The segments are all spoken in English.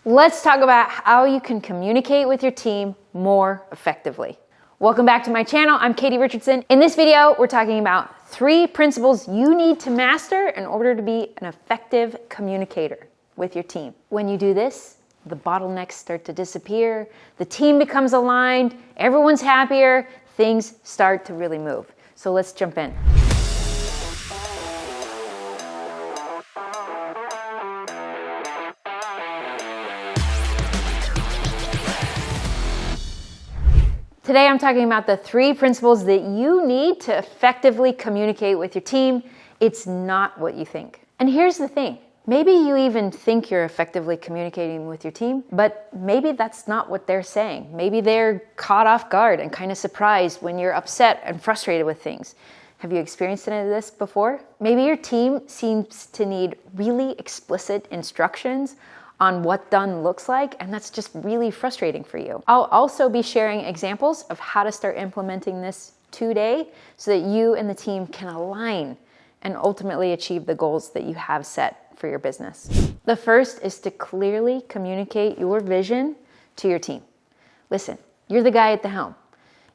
Let's talk about how you can communicate with your team more effectively. Welcome back to my channel. I'm Katie Richardson. In this video, we're talking about 3 principles you need to master in order to be an effective communicator with your team. When you do this, the bottlenecks start to disappear, the team becomes aligned, everyone's happier, things start to really move. So let's jump in. Today I'm talking about the 3 principles that you need to effectively communicate with your team. It's not what you think. And here's the thing. Maybe you even think you're effectively communicating with your team, but maybe that's not what they're saying. Maybe they're caught off guard and kind of surprised when you're upset and frustrated with things. Have you experienced any of this before? Maybe your team seems to need really explicit instructions on what done looks like, and that's just really frustrating for you. I'll also be sharing examples of how to start implementing this today so that you and the team can align and ultimately achieve the goals that you have set for your business. The first is to clearly communicate your vision to your team. Listen, you're the guy at the helm.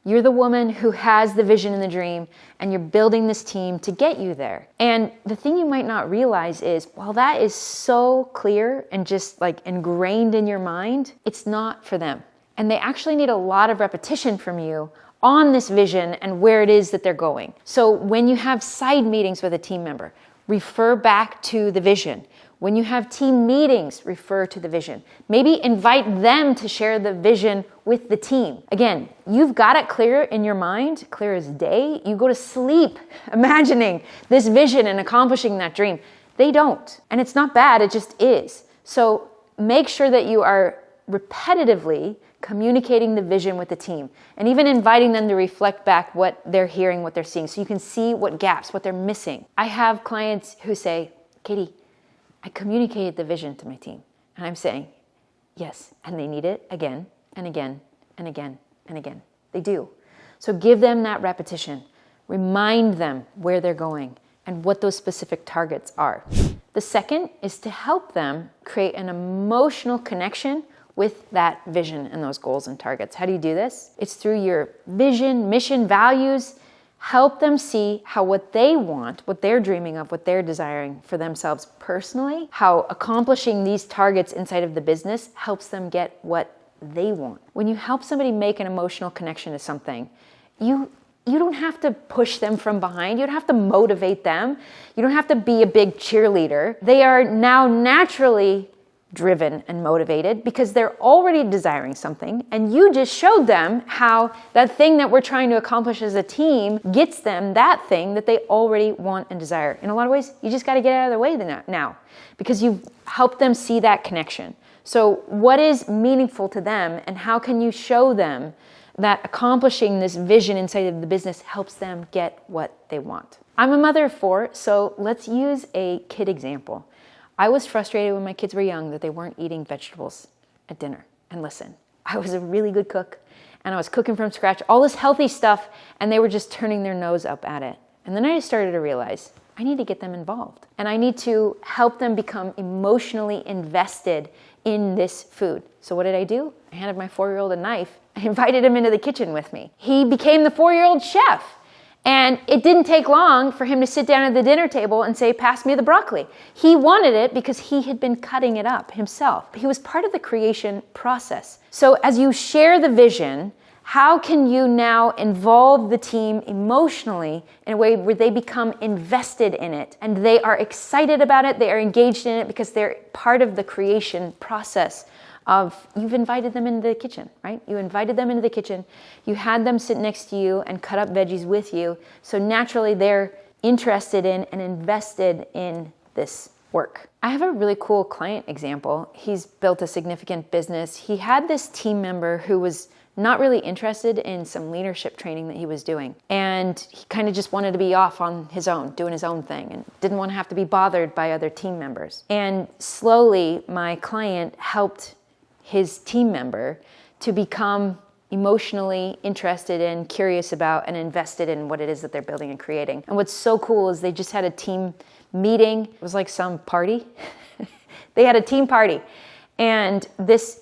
You're the woman who has the vision and the dream, and you're building this team to get you there. And the thing you might not realize is, while that is so clear and just like ingrained in your mind, it's not for them. And they actually need a lot of repetition from you on this vision and where it is that they're going. So when you have side meetings with a team member, refer back to the vision. When you have team meetings, refer to the vision. Maybe invite them to share the vision with the team. Again, you've got it clear in your mind, clear as day. You go to sleep imagining this vision and accomplishing that dream. They don't. And it's not bad, it just is. So make sure that you are repetitively communicating the vision with the team and even inviting them to reflect back what they're hearing, what they're seeing, so you can see what gaps, what they're missing. I have clients who say, Katie, I communicated the vision to my team. And I'm saying, yes, and they need it again and again and again and again. They do. So give them that repetition. Remind them where they're going and what those specific targets are. The second is to help them create an emotional connection with that vision and those goals and targets. How do you do this? It's through your vision, mission, values. Help them see how what they want, what they're dreaming of, what they're desiring for themselves personally, how accomplishing these targets inside of the business helps them get what they want. When you help somebody make an emotional connection to something, you don't have to push them from behind. You don't have to motivate them. You don't have to be a big cheerleader. They are now naturally driven and motivated because they're already desiring something, and you just showed them how that thing that we're trying to accomplish as a team gets them that thing that they already want and desire. In a lot of ways, you just got to get out of their way now because you've helped them see that connection. So what is meaningful to them, and how can you show them that accomplishing this vision inside of the business helps them get what they want? I'm a mother of 4, so let's use a kid example. I was frustrated when my kids were young that they weren't eating vegetables at dinner. And listen, I was a really good cook, and I was cooking from scratch, all this healthy stuff, and they were just turning their nose up at it. And then I started to realize I need to get them involved, and I need to help them become emotionally invested in this food. So what did I do? I handed my 4-year-old a knife. I invited him into the kitchen with me. He became the 4-year-old chef. And it didn't take long for him to sit down at the dinner table and say, pass me the broccoli. He wanted it because he had been cutting it up himself. He was part of the creation process. So as you share the vision, how can you now involve the team emotionally in a way where they become invested in it and they are excited about it, they are engaged in it because they're part of the creation process of, you've invited them into the kitchen, right? You invited them into the kitchen, you had them sit next to you and cut up veggies with you, so naturally they're interested in and invested in this work. I have a really cool client example. He's built a significant business. He had this team member who was not really interested in some leadership training that he was doing. And he kind of just wanted to be off on his own, doing his own thing, and didn't want to have to be bothered by other team members. And slowly, my client helped his team member to become emotionally interested in, curious about, and invested in what it is that they're building and creating. And what's so cool is they just had a team meeting. It was like some party. They had a team party. And this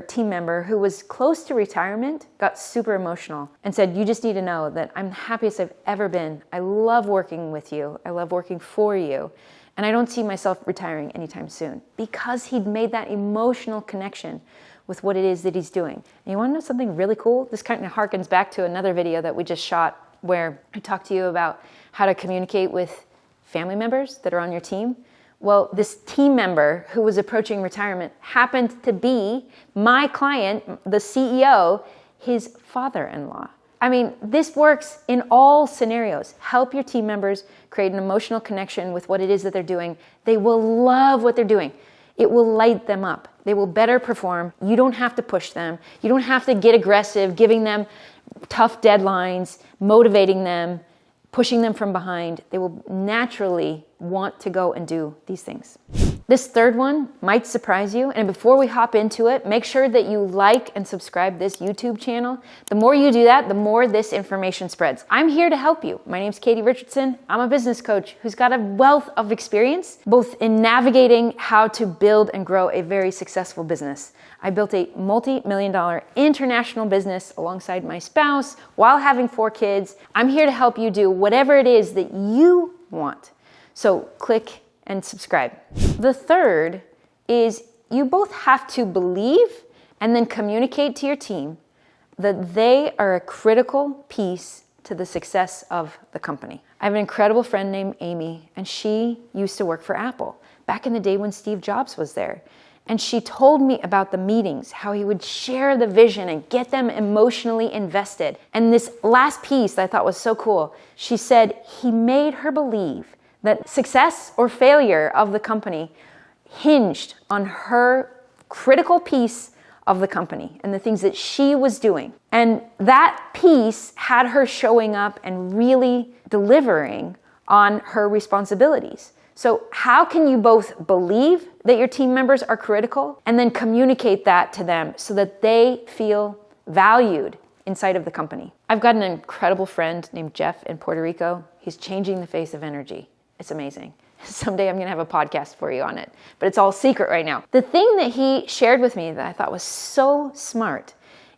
team member who was close to retirement got super emotional and said, you just need to know that I'm the happiest I've ever been. I love working with you. I love working for you. And I don't see myself retiring anytime soon, because he'd made that emotional connection with what it is that he's doing. And you want to know something really cool? This kind of harkens back to another video that we just shot where I talked to you about how to communicate with family members that are on your team. Well, this team member who was approaching retirement happened to be my client, the CEO, his father-in-law. I mean, this works in all scenarios. Help your team members create an emotional connection with what it is that they're doing. They will love what they're doing. It will light them up. They will better perform. You don't have to push them. You don't have to get aggressive, giving them tough deadlines, motivating them, pushing them from behind. They will naturally want to go and do these things. This third one might surprise you. And before we hop into it, make sure that you like and subscribe this YouTube channel. The more you do that, the more this information spreads. I'm here to help you. My name's Katie Richardson. I'm a business coach who's got a wealth of experience, both in navigating how to build and grow a very successful business. I built a multi-million-dollar international business alongside my spouse while having 4 kids. I'm here to help you do whatever it is that you want. So click and subscribe. The third is you both have to believe and then communicate to your team that they are a critical piece to the success of the company. I have an incredible friend named Amy, and she used to work for Apple back in the day when Steve Jobs was there. And she told me about the meetings, how he would share the vision and get them emotionally invested. And this last piece that I thought was so cool, she said he made her believe that success or failure of the company hinged on her critical piece of the company and the things that she was doing. And that piece had her showing up and really delivering on her responsibilities. So how can you both believe that your team members are critical and then communicate that to them so that they feel valued inside of the company? I've got an incredible friend named Jeff in Puerto Rico. He's changing the face of energy. It's amazing. Someday I'm going to have a podcast for you on it, but it's all secret right now. The thing that he shared with me that I thought was so smart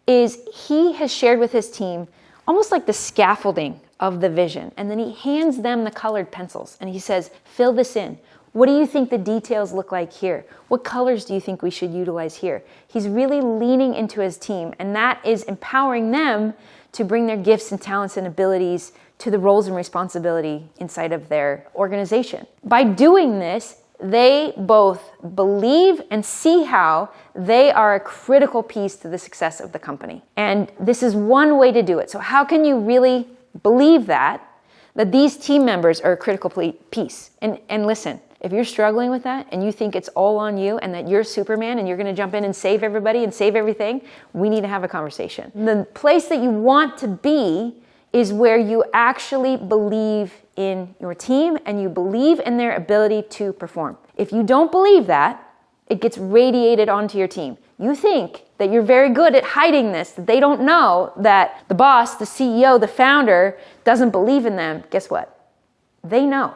is he has shared with his team almost like the scaffolding of the vision. And then he hands them the colored pencils and he says, fill this in. What do you think the details look like here? What colors do you think we should utilize here? He's really leaning into his team, and that is empowering them to bring their gifts and talents and abilities to the roles and responsibility inside of their organization. By doing this, they both believe and see how they are a critical piece to the success of the company. And this is one way to do it. So how can you really believe that these team members are a critical piece? And listen, if you're struggling with that and you think it's all on you and that you're Superman and you're going to jump in and save everybody and save everything, we need to have a conversation. The place that you want to be is where you actually believe in your team and you believe in their ability to perform. If you don't believe that, it gets radiated onto your team. You think that you're very good at hiding this, that they don't know that the boss, the CEO, the founder doesn't believe in them. Guess what? They know.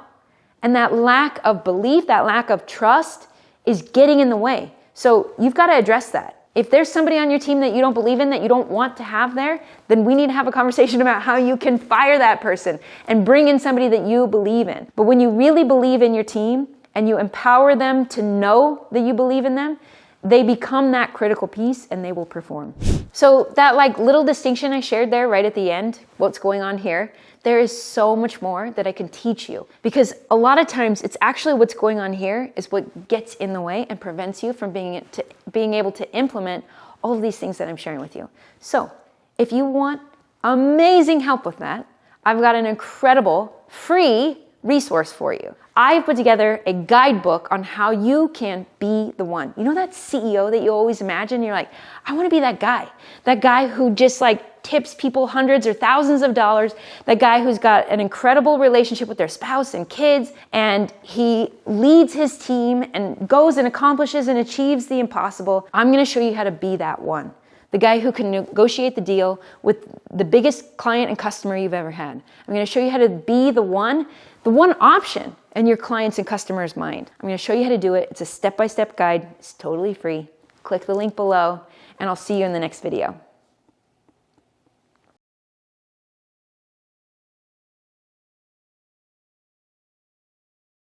And that lack of belief, that lack of trust is getting in the way. So you've got to address that. If there's somebody on your team that you don't believe in, that you don't want to have there, then we need to have a conversation about how you can fire that person and bring in somebody that you believe in. But when you really believe in your team and you empower them to know that you believe in them, they become that critical piece and they will perform. So that little distinction I shared there right at the end, what's going on here, there is so much more that I can teach you, because a lot of times it's actually what's going on here is what gets in the way and prevents you from being able to implement all of these things that I'm sharing with you. So if you want amazing help with that, I've got an incredible free resource for you. I've put together a guidebook on how you can be the one. You know that CEO that you always imagine? You're like, I want to be that guy who just tips people hundreds or thousands of dollars, that guy who's got an incredible relationship with their spouse and kids, and he leads his team and goes and accomplishes and achieves the impossible. I'm going to show you how to be that one. The guy who can negotiate the deal with the biggest client and customer you've ever had. I'm going to show you how to be the one option in your clients and customers' mind. I'm going to show you how to do it. It's a step-by-step guide. It's totally free. Click the link below, and I'll see you in the next video.